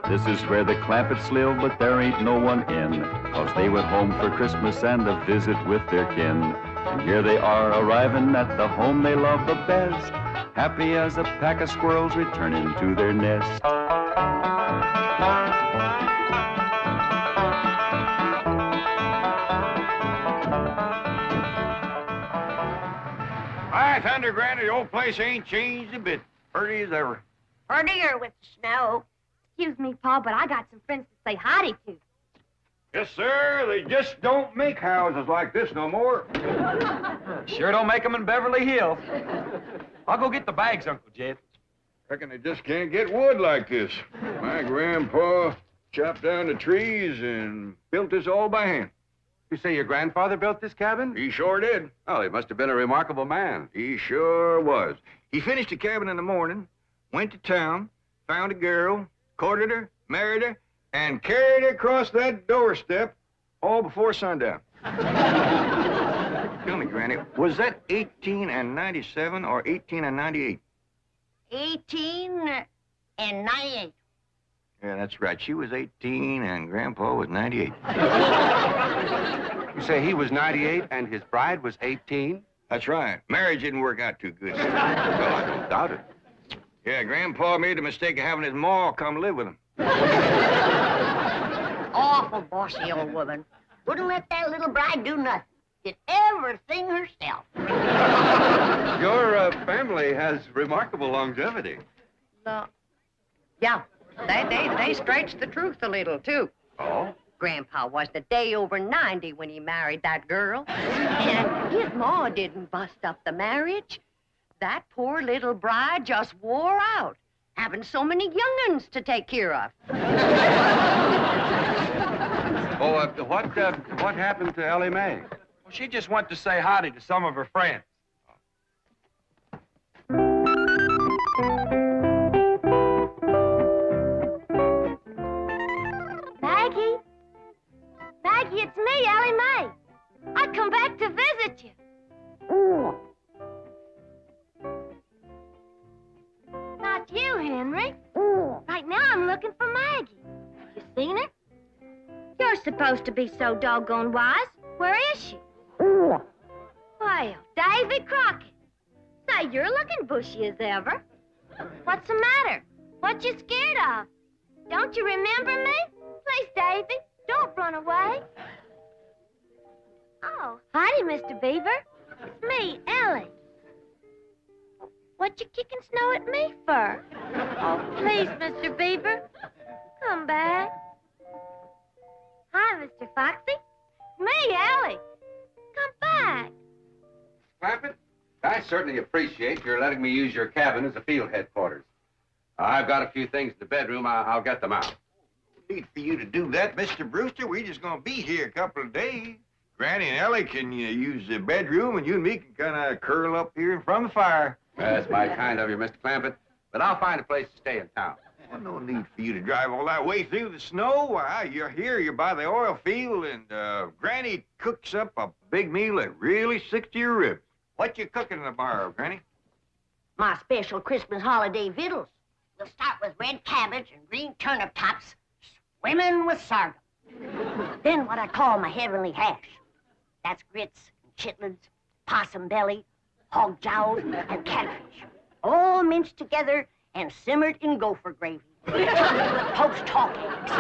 This is where the Clampetts live, but there ain't no one in, 'cause they went home for Christmas and a visit with their kin. And here they are arriving at the home they love the best, happy as a pack of squirrels returning to their nest. Hi, Thunder Granny, the old place ain't changed a bit. Pretty as ever. Prettier with the snow. Excuse me, Pa, but I got some friends to say howdy to. Yes, sir. They just don't make houses like this no more. Sure don't make them in Beverly Hills. I'll go get the bags, Uncle Jed. Reckon they just can't get wood like this. My grandpa chopped down the trees and built this all by hand. You say your grandfather built this cabin? He sure did. Oh, he must have been a remarkable man. He sure was. He finished the cabin in the morning, went to town, found a girl, courted her, married her, and carried her across that doorstep all before sundown. Tell me, Granny, was that 1897 or 1898? 1898. Yeah, that's right. She was 18 and Grandpa was 98. You say he was 98 and his bride was 18? That's right. Marriage didn't work out too good. Well, I don't doubt it. Yeah, Grandpa made the mistake of having his ma come live with him. Awful bossy old woman. Wouldn't let that little bride do nothing. Did everything herself. Your family has remarkable longevity. Yeah, they stretched the truth a little, too. Oh? Grandpa was the day over 90 when he married that girl. And his ma didn't bust up the marriage. That poor little bride just wore out, having so many young'uns to take care of. Oh, what happened to Ellie Mae? Well, she just went to say howdy to some of her friends. Maggie? Maggie, it's me, Ellie Mae. I come back to visit you. Not you, Henry. Right now I'm looking for Maggie. You seen her? You're supposed to be so doggone wise. Where is she? Well, Davy Crockett. Say, you're looking bushy as ever. What's the matter? What you scared of? Don't you remember me? Please, Davy, don't run away. Oh, howdy, Mr. Beaver. It's me, Ellie. What you kicking snow at me for? Oh, please, Mr. Beaver, come back. Hi, Mr. Foxy. Me, Ellie. Come back. Clampett, I certainly appreciate your letting me use your cabin as a field headquarters. I've got a few things in the bedroom. I'll get them out. No need for you to do that, Mr. Brewster. We're just gonna be here a couple of days. Granny and Ellie can use the bedroom, and you and me can kind of curl up here in front of the fire. That's mighty kind of you, Mr. Clampett, but I'll find a place to stay in town. Well, no need for you to drive all that way through the snow. Why, you're here, you're by the oil field, and Granny cooks up a big meal that really sticks to your ribs. What you cooking in the bar, Granny? My special Christmas holiday victuals. We'll start with red cabbage and green turnip tops, swimming with sorghum. Then what I call my heavenly hash. That's grits and chitlins, possum belly, hog jowls, and catfish. All minced together and simmered in gopher gravy. With poached hawk eggs.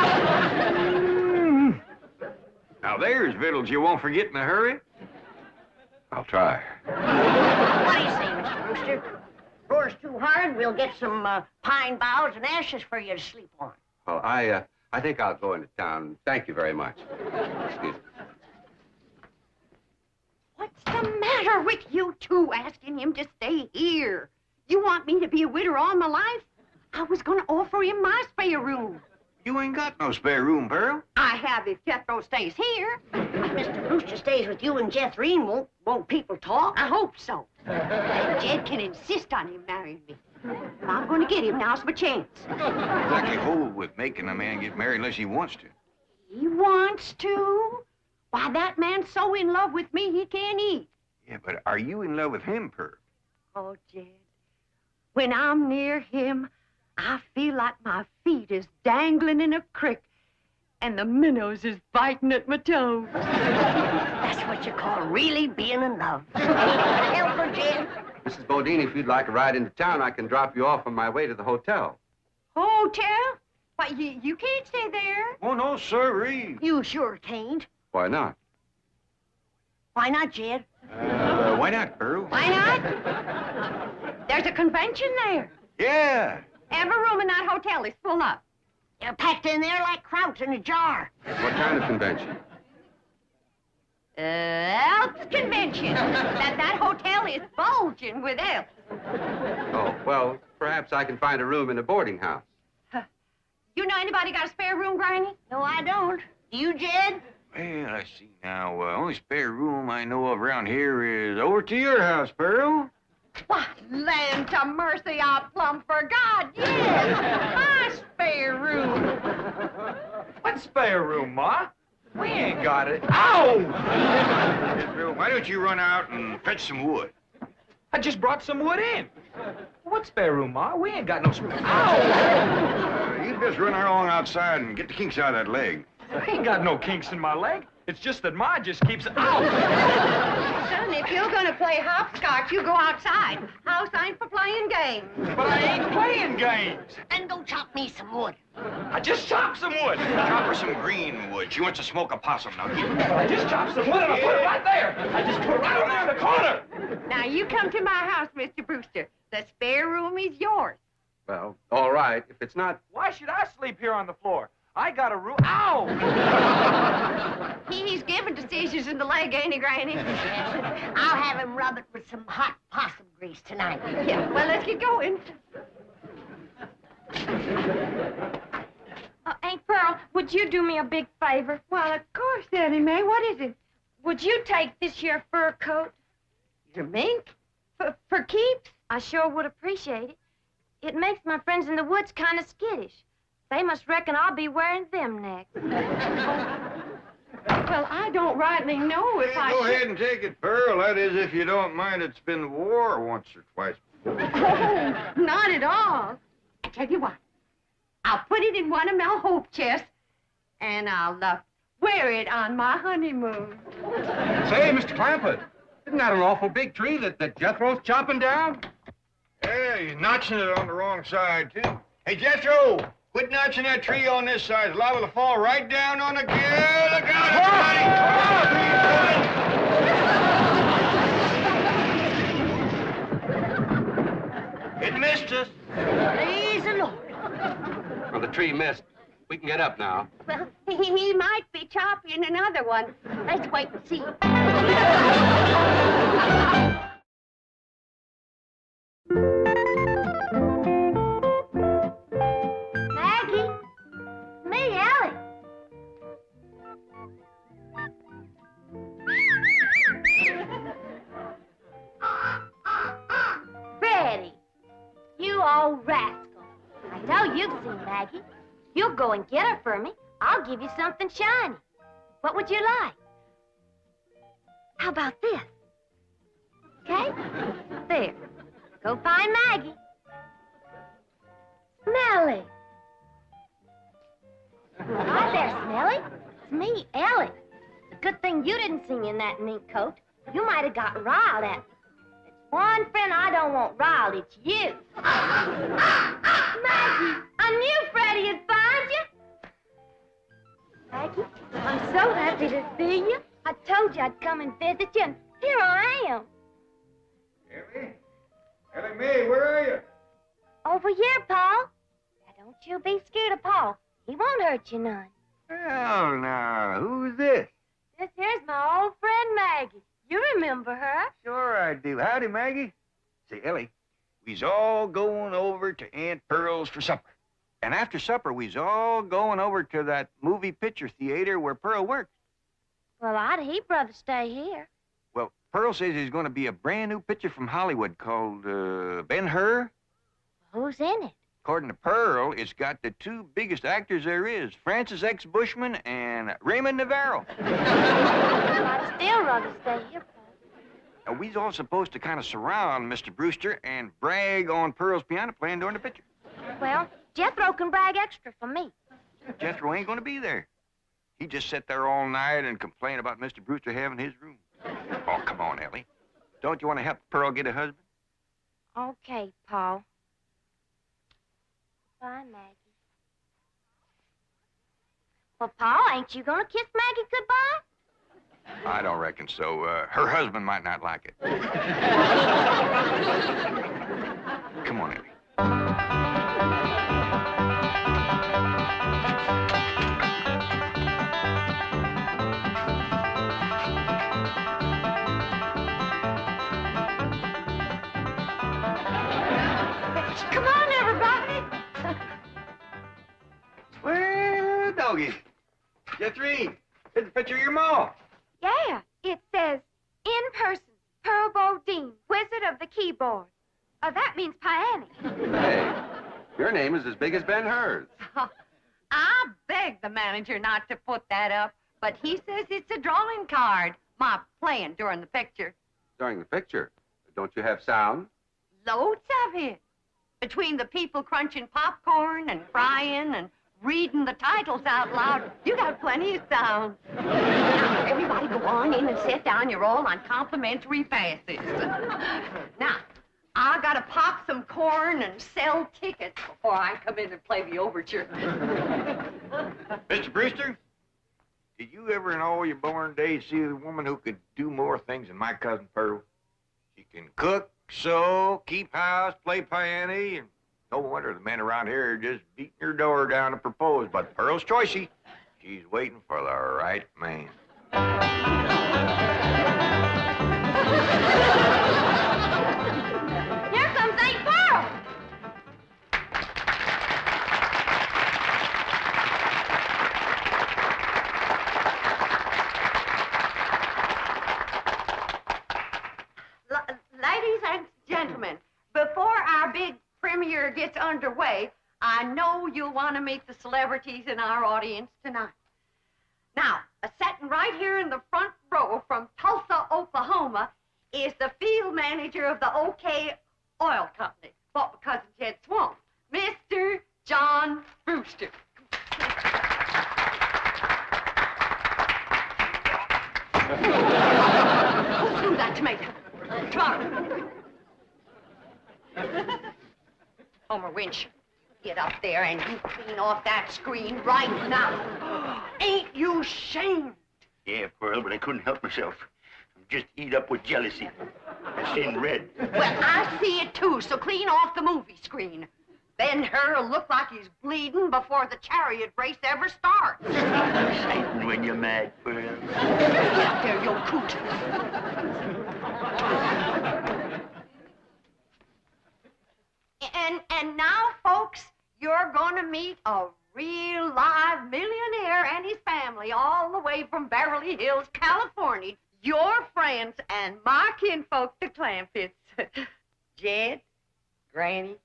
Now there's victuals you won't forget in a hurry. I'll try. What do you say, Mr. Brewster? Roars too hard, we'll get some pine boughs and ashes for you to sleep on. Well, I think I'll go into town. Thank you very much. Excuse me. What's the matter with you two asking him to stay here? You want me to be a widow all my life? I was going to offer him my spare room. You ain't got no spare room, Pearl. I have if Jethro stays here. If Mr. Brewster stays with you and Jethrine, won't people talk? I hope so. And Jed can insist on him marrying me. But I'm going to get him. Now's my chance. Exactly hold with making a man get married unless he wants to. He wants to? Why, that man's so in love with me he can't eat. Yeah, but are you in love with him, Pearl? Oh, Jed, when I'm near him, I feel like my feet is dangling in a creek and the minnows is biting at my toes. That's what you call really being in love. Help her, Jed. Mrs. Bodine, if you'd like a ride into town, I can drop you off on my way to the hotel. Hotel? Why, you can't stay there. Oh, no, sirree. You sure can't. Why not? Why not, Jed? Why not, Pearl? Why not? There's a convention there. Yeah. Every room in that hotel is full up. You're packed in there like kraut in a jar. What kind of convention? Elks convention. That hotel is bulging with elks. Oh, well, perhaps I can find a room in a boarding house. You know anybody got a spare room, Granny? No, I don't. Do you, Jed? Well, I see now. Only spare room I know of around here is over to your house, Pearl. Why, land to mercy, I plumb forgot. Yes, my spare room. What spare room, Ma? We ain't got it. Ow! Pearl, why don't you run out and fetch some wood? I just brought some wood in. What spare room, Ma? We ain't got no spare. Ow! You just run along outside and get the kinks out of that leg. I ain't got no kinks in my leg. It's just that Ma just keeps... Ow! Son, if you're gonna play hopscotch, you go outside. House ain't for playing games. But I ain't playing games. Then go chop me some wood. I just chopped some wood. Chop her some green wood. She wants to smoke a possum. Now give her. I just chopped some wood and I put it right there. I just put it right over there in the corner. Now, you come to my house, Mr. Brewster. The spare room is yours. Well, all right. If it's not... Why should I sleep here on the floor? I got a room. Ow! He's given to seizures in the leg, ain't he, Granny? I'll have him rub it with some hot possum grease tonight. Yeah, well, let's get going. Aunt Pearl, would you do me a big favor? Well, of course, Annie Mae. What is it? Would you take this here fur coat? Your mink? For keeps? I sure would appreciate it. It makes my friends in the woods kind of skittish. They must reckon I'll be wearing them next. Well, I don't rightly know if I Go should... ahead and take it, Pearl. That is, if you don't mind it's been war once or twice before. Oh, not at all. I tell you what. I'll put it in one of my hope chests, and I'll wear it on my honeymoon. Say, Mr. Clampett, isn't that an awful big tree that Jethro's chopping down? Yeah, he's notching it on the wrong side, too. Hey, Jethro, quit notching that tree on this side. It's liable to fall right down on the gear. Look out, everybody! It missed us. Praise the Lord. Well, the tree missed. We can get up now. Well, he might be chopping another one. Let's wait and see. Maggie? Me, Ellie. Freddie, you old rascal. I know you've seen Maggie. You'll go and get her for me. I'll give you something shiny. What would you like? How about this? Okay? There. Go find Maggie. Smelly. Hi there, Smelly. It's me, Ellie. It's a good thing you didn't see me in that mink coat. You might have gotten riled at me. It's one friend I don't want riled. It's you. Maggie, I knew Freddie would find you. Maggie, I'm so happy to see you. I told you I'd come and visit you, and here I am. Ellie? Ellie Mae, where are you? Over here, Paul. Now, don't you be scared of Paul. He won't hurt you none. Well, now, who's this? This here's my old friend Maggie. You remember her? Sure I do. Howdy, Maggie. Say, Ellie, we's all going over to Aunt Pearl's for supper. And after supper, we's all going over to that movie picture theater where Pearl works. Well, I'd he'd rather stay here. Well, Pearl says there's going to be a brand new picture from Hollywood called Ben-Hur. Who's in it? According to Pearl, it's got the two biggest actors there is, Francis X. Bushman and Raymond Navarro. I'd still rather stay here, Paul. Now, we's all supposed to kind of surround Mr. Brewster and brag on Pearl's piano playing during the picture. Well, Jethro can brag extra for me. Jethro ain't gonna be there. He just sit there all night and complain about Mr. Brewster having his room. Oh, come on, Ellie. Don't you want to help Pearl get a husband? Okay, Paul. Bye, Maggie. Well, Paul, ain't you gonna kiss Maggie goodbye? I don't reckon so. Her husband might not like it. Come on, Ellie. Come on, everybody. Well, doggy. Jethrine, here's a picture of your ma. Yeah, it says, in person, Pearl Bodine, Wizard of the Keyboard. Oh, that means Piany. Hey, your name is as big as Ben-Hur's. I begged the manager not to put that up, but he says it's a drawing card. My playing during the picture. During the picture, don't you have sound? Loads of it. Between the people crunching popcorn and crying and reading the titles out loud, you got plenty of sound. Now, everybody go on in and sit down. You're all on complimentary passes. Now, I gotta pop some corn and sell tickets before I come in and play the overture. Mr. Brewster, did you ever in all your born days see a woman who could do more things than my cousin Pearl? She can cook, sew, keep house, play piano, and no wonder the men around here are just beating her door down to propose. But Pearl's choicey. She's waiting for the right man. Here comes Aunt Pearl. Ladies and gentlemen, before our big premiere gets underway, I know you'll want to meet the celebrities in our audience tonight. Now, sitting right here in the front row from Tulsa, Oklahoma, is the field manager of the OK Oil Company, bought my cousin Ted Swamp, Mr. John Brewster. Pull through that tomato. Come on. Homer Winch, get up there and you clean off that screen right now. Ain't you ashamed? Yeah, Pearl, but I couldn't help myself. I'm just eat up with jealousy. I seen red. Well, I see it too, so clean off the movie screen. Ben-Hur'll look like he's bleeding before the chariot race ever starts. Exciting when you're mad, Pearl. Get up there, you coot. And now, folks, you're going to meet a real live millionaire and his family all the way from Beverly Hills, California. Your friends and my kinfolk, the Clampets. Jed, Granny,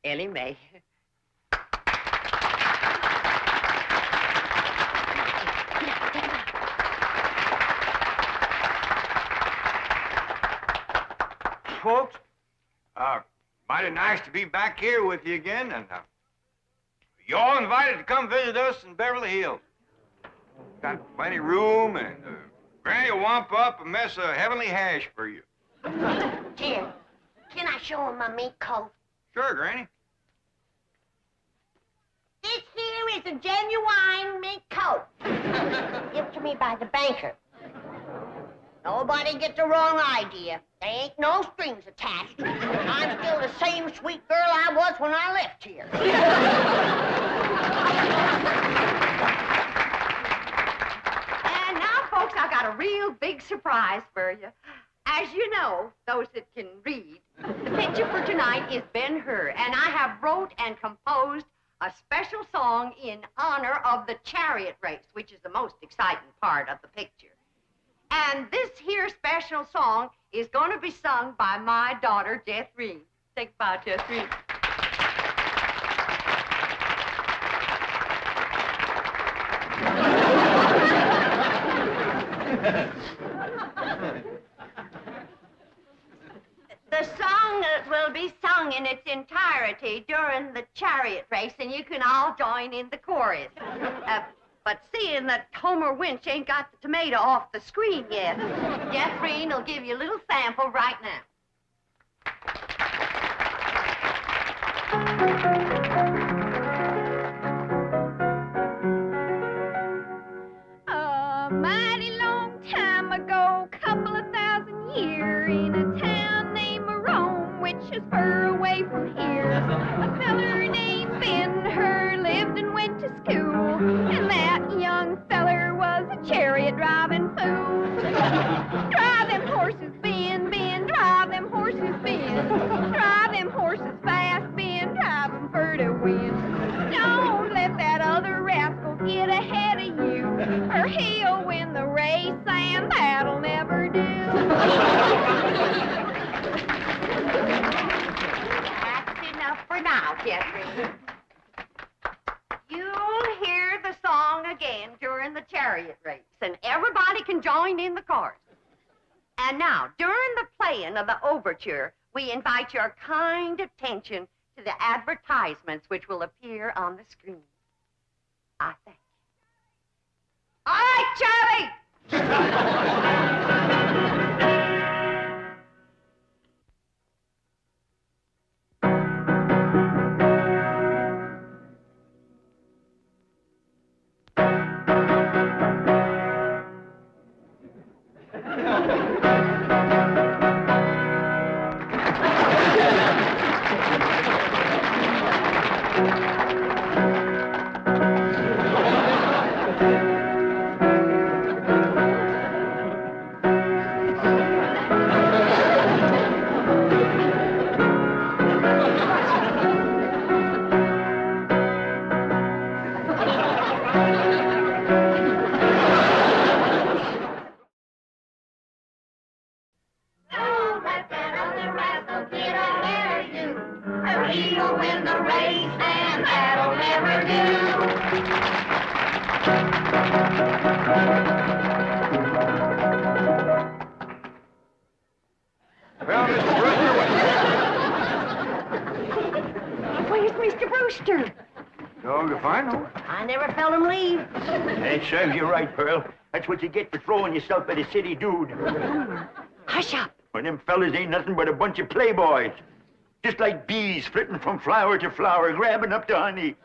Ellie Mae. Folks, mighty nice to be back here with you again, and you're all invited to come visit us in Beverly Hills. Got plenty of room, and Granny will wamp up a mess of heavenly hash for you. Jim, can I show him my mink coat? Sure, Granny. This here is a genuine mink coat. Given to me by the banker. Nobody get the wrong idea. There ain't no strings attached. I'm still the same sweet girl I was when I left here. And now, folks, I got a real big surprise for you. As you know, those that can read, the picture for tonight is Ben-Hur, and I have wrote and composed a special song in honor of the chariot race, which is the most exciting part of the picture. And this here special song is going to be sung by my daughter, Jethrine. Think about Jethrine. The song that will be sung sung in its entirety during the chariot race, and you can all join in the chorus. But seeing that Homer Winch ain't got the tomato off the screen yet, Jeff Green will give you a little sample right now. A mighty long time ago, couple of thousand years, in a town named Rome, which is far away from here, a feller named Ben-Hur lived and went to school, and that young feller was a chariot driving fool. Drive them horses, Ben, Ben, drive them horses, Ben. Drive them horses fast, Ben, drive them for to win. Don't let that other rascal get ahead of you, or he'll win the race, and that'll never do. That's enough for now, Jeffrey. You'll hear the song again during the chariot race, and everybody can join in the chorus. And now, during the playing of the overture, we invite your kind attention to the advertisements which will appear on the screen. I thank you. All right, Charlie! He'll win the race, and that'll never do. Well, Mr. Brewster, Where's Mr. Brewster? dog, you find him? I never felt him leave. That serves you right, Pearl. That's what you get for throwing yourself at a city dude. Hush up. When them fellas ain't nothing but a bunch of playboys. Just like bees flitting from flower to flower, grabbing up the honey.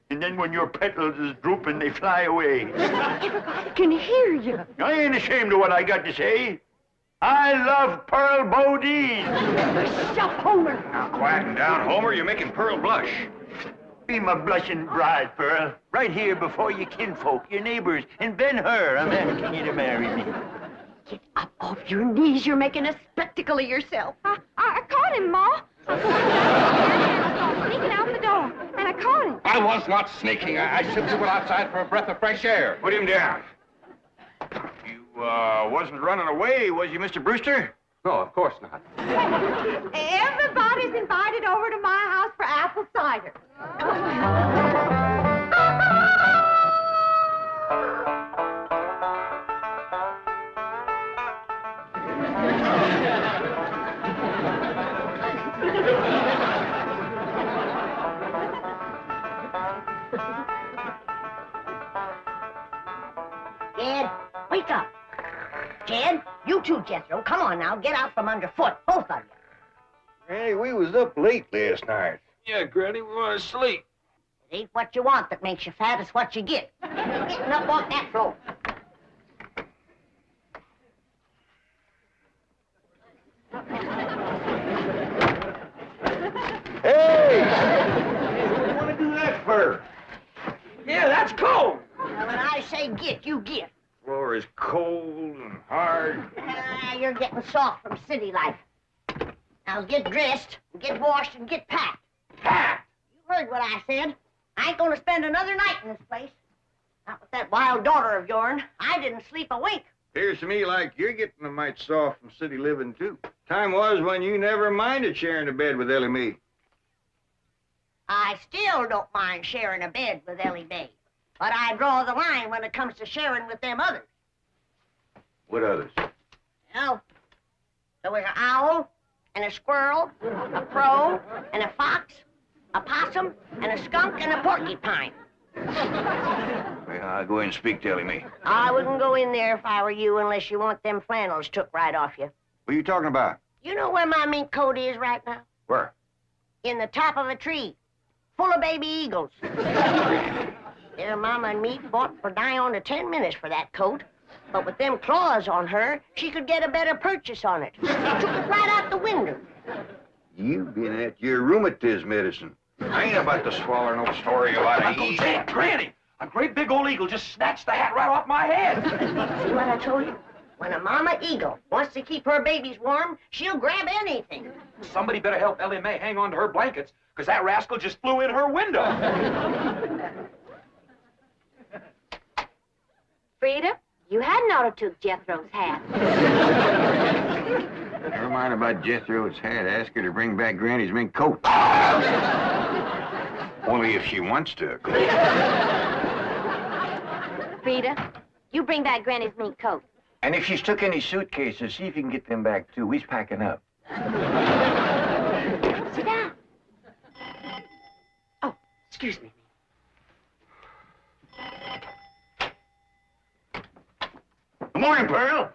And then when your petals is drooping, they fly away. Everybody can hear you. I ain't ashamed of what I got to say. I love Pearl Bodine. Hush up, Homer. Now, quieten down, Homer. You're making Pearl blush. Be my blushing bride, Pearl. Right here before your kinfolk, your neighbors, and Ben-Hur. I'm asking you to marry me. Get up off your knees. You're making a spectacle of yourself. I caught him, Ma. I was sneaking out the door, and I caught him. I was not sneaking. I simply went outside for a breath of fresh air. Put him down. You, wasn't running away, was you, Mr. Brewster? No, of course not. Everybody's invited over to my house for apple cider. Jed, wake up. Jed, you too, Jethro. Come on now. Get out from underfoot, both of you. Hey, we was up late last night. Yeah, Granny, we want to sleep. It ain't what you want that makes you fat, it's what you get. Getting up off that floor. Hey! What do you want to do that for? Yeah, that's cold. Now, when I say get, you get. Floor is cold and hard. You're getting soft from city life. Now get dressed, and get washed, and get packed. Packed! You heard what I said. I ain't gonna spend another night in this place. Not with that wild daughter of yourn. I didn't sleep a wink. Appears to me like you're getting a mite soft from city living, too. Time was when you never minded sharing a bed with Ellie Mae. I still don't mind sharing a bed with Ellie Mae. But I draw the line when it comes to sharing with them others. What others? Well, there was an owl and a squirrel, a crow, and a fox, a possum, and a skunk, and a porcupine. Well, I'll go in and speak to Ellie Mae. I wouldn't go in there if I were you unless you want them flannels took right off you. What are you talking about? You know where my mink coat is right now? Where? In the top of a tree, full of baby eagles. Their mama and me fought for nigh on to 10 minutes for that coat. But with them claws on her, she could get a better purchase on it. Took it right out the window. You've been at your rheumatism medicine. I ain't about to swallow no story about a Uncle eagle. Jack, Granny, a great big old eagle just snatched the hat right off my head. See what I told you? When a mama eagle wants to keep her babies warm, she'll grab anything. Somebody better help Ellie Mae hang on to her blankets, because that rascal just flew in her window. Frida, you hadn't ought to took Jethro's hat. Never mind about Jethro's hat. Ask her to bring back Granny's mink coat. Only if she wants to. Frida, you bring back Granny's mink coat. And if she's took any suitcases, see if you can get them back, too. We's packing up. Sit down. Oh, excuse me. Good morning, Pearl.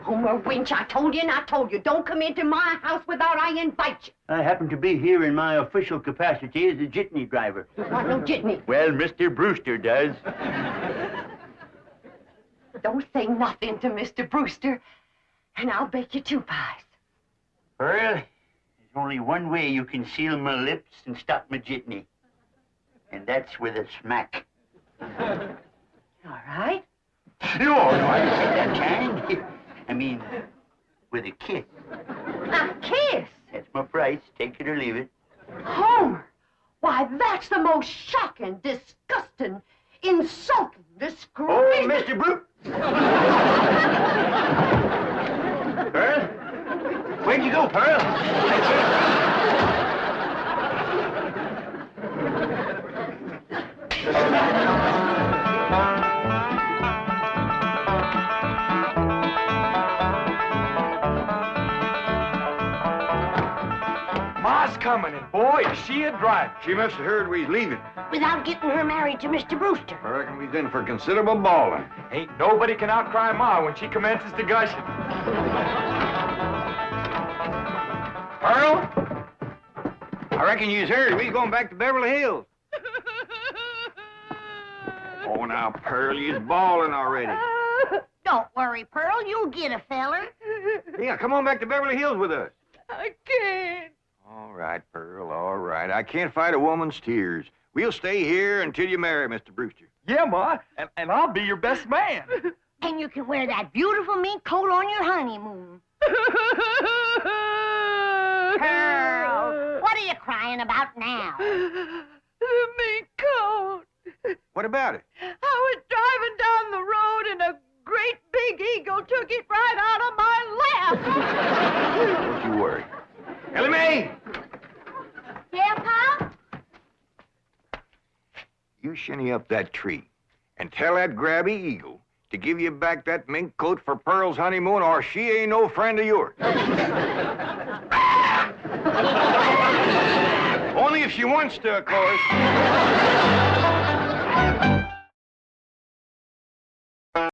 Homer Winch, I told you and I told you, don't come into my house without I invite you. I happen to be here in my official capacity as a jitney driver. You want no jitney. Well, Mr. Brewster does. Don't say nothing to Mr. Brewster, and I'll bake you 2 pies. Pearl, there's only one way you can seal my lips and stop my jitney. And that's with a smack. All right? No, I didn't say that kind. I mean, with a kiss. A kiss? That's my price. Take it or leave it. Homer! Why, that's the most shocking, disgusting, insulting, disgraceful... Oh, Mr. Brewster! Pearl? Where'd you go, Pearl? Ma's coming, and boy, is she a driver. She must have heard we was leaving. Without getting her married to Mr. Brewster. I reckon we's in for considerable bawling. Ain't nobody can outcry Ma when she commences to gushing. Pearl? I reckon you's heard we's going back to Beverly Hills. Oh, now, Pearl, you's bawling already. Don't worry, Pearl. You'll get a feller. Yeah, come on back to Beverly Hills with us. I can't. All right, Pearl, all right. I can't fight a woman's tears. We'll stay here until you marry Mr. Brewster. Yeah, Ma, and I'll be your best man. And you can wear that beautiful mink coat on your honeymoon. Pearl, what are you crying about now? The mink coat. What about it? I was driving down the road and a great big eagle took it right out of my lap. Don't you worry. Ellie Mae! Yeah, Pa? You shinny up that tree and tell that grabby eagle to give you back that mink coat for Pearl's honeymoon, or she ain't no friend of yours. Only if she wants to, of course.